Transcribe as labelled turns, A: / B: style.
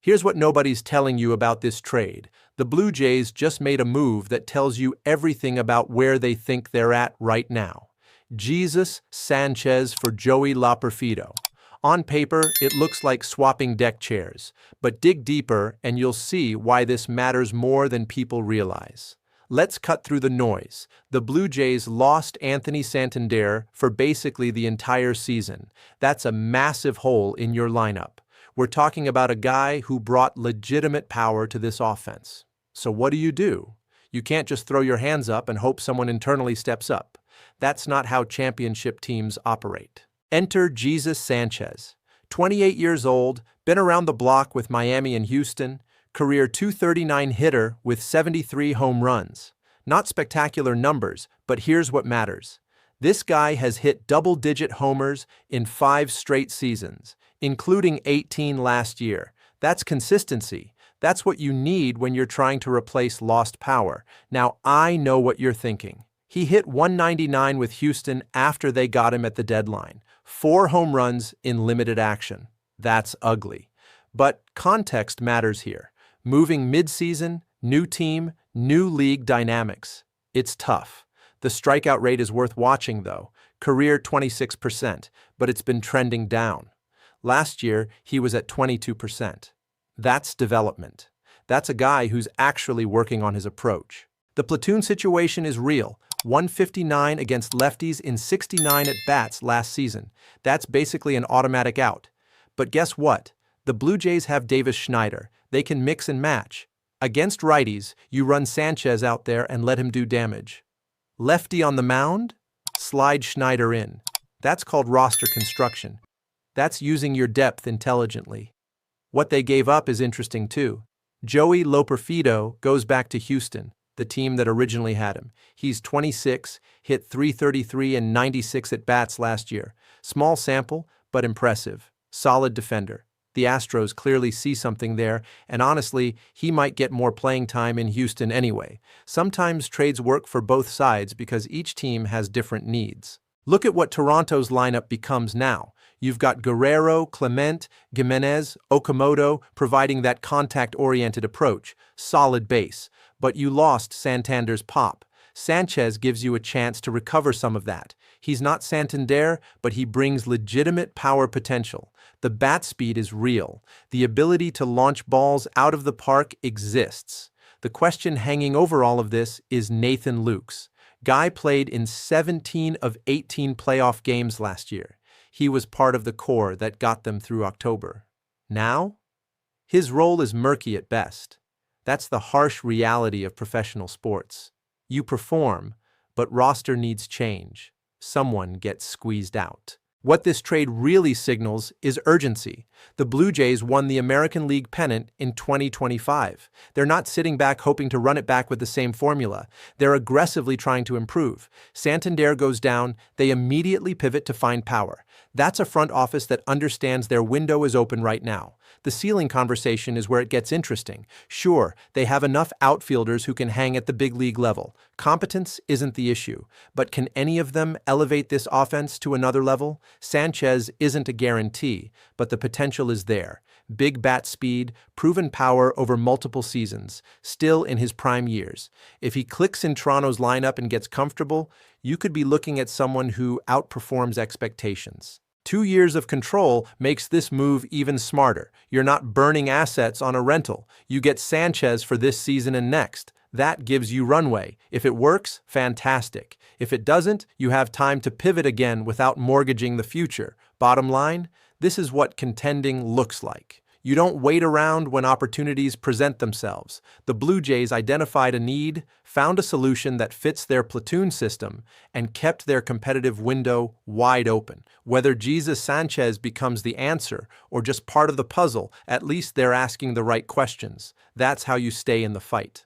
A: Here's what nobody's telling you about this trade. The Blue Jays just made a move that tells you everything about where they think they're at right now. Jesus Sanchez for Joey Loperfido. On paper, it looks like swapping deck chairs, but dig deeper and you'll see why this matters more than people realize. Let's cut through the noise. The Blue Jays lost Anthony Santander for basically the entire season. That's a massive hole in your lineup. We're talking about a guy who brought legitimate power to this offense. So what do? You can't just throw your hands up and hope someone internally steps up. That's not how championship teams operate. Enter Jesus Sanchez. 28 years old, been around the block with Miami and Houston, career .239 hitter with 73 home runs. Not spectacular numbers, but here's what matters. This guy has hit double-digit homers in 5 straight seasons, including 18 last year. That's consistency. That's what you need when you're trying to replace lost power. Now, I know what you're thinking. He hit .199 with Houston after they got him at the deadline. 4 home runs in limited action. That's ugly. But context matters here. Moving mid-season, new team, new league dynamics. It's tough. The strikeout rate is worth watching, though. Career 26%, but it's been trending down. Last year, he was at 22%. That's development. That's a guy who's actually working on his approach. The platoon situation is real. 159 against lefties in 69 at-bats last season. That's basically an automatic out. But guess what? The Blue Jays have Davis Schneider. They can mix and match. Against righties, you run Sanchez out there and let him do damage. Lefty on the mound? Slide Schneider in. That's called roster construction. That's using your depth intelligently. What they gave up is interesting too. Joey Loperfido goes back to Houston, the team that originally had him. He's 26, hit .333 and 96 at-bats last year. Small sample, but impressive. Solid defender. The Astros clearly see something there, and honestly, he might get more playing time in Houston anyway. Sometimes trades work for both sides because each team has different needs. Look at what Toronto's lineup becomes now. You've got Guerrero, Clement, Gimenez, Okamoto providing that contact-oriented approach. Solid base. But you lost Santander's pop. Sanchez gives you a chance to recover some of that. He's not Santander, but he brings legitimate power potential. The bat speed is real. The ability to launch balls out of the park exists. The question hanging over all of this is Nathan Lukes. Guy played in 17 of 18 playoff games last year. He was part of the core that got them through October. Now? His role is murky at best. That's the harsh reality of professional sports. You perform, but roster needs change. Someone gets squeezed out. What this trade really signals is urgency. The Blue Jays won the American League pennant in 2025. They're not sitting back hoping to run it back with the same formula. They're aggressively trying to improve. Santander goes down, they immediately pivot to find power. That's a front office that understands their window is open right now. The ceiling conversation is where it gets interesting. Sure, they have enough outfielders who can hang at the big league level. Competence isn't the issue, but can any of them elevate this offense to another level? Sanchez isn't a guarantee, but the potential is there. Big bat speed, proven power over multiple seasons, still in his prime years. If he clicks in Toronto's lineup and gets comfortable, you could be looking at someone who outperforms expectations. 2 years of control makes this move even smarter. You're not burning assets on a rental. You get Sanchez for this season and next. That gives you runway. If it works, fantastic. If it doesn't, you have time to pivot again without mortgaging the future. Bottom line, this is what contending looks like. You don't wait around when opportunities present themselves. The Blue Jays identified a need, found a solution that fits their platoon system, and kept their competitive window wide open. Whether Jesus Sanchez becomes the answer or just part of the puzzle, at least they're asking the right questions. That's how you stay in the fight.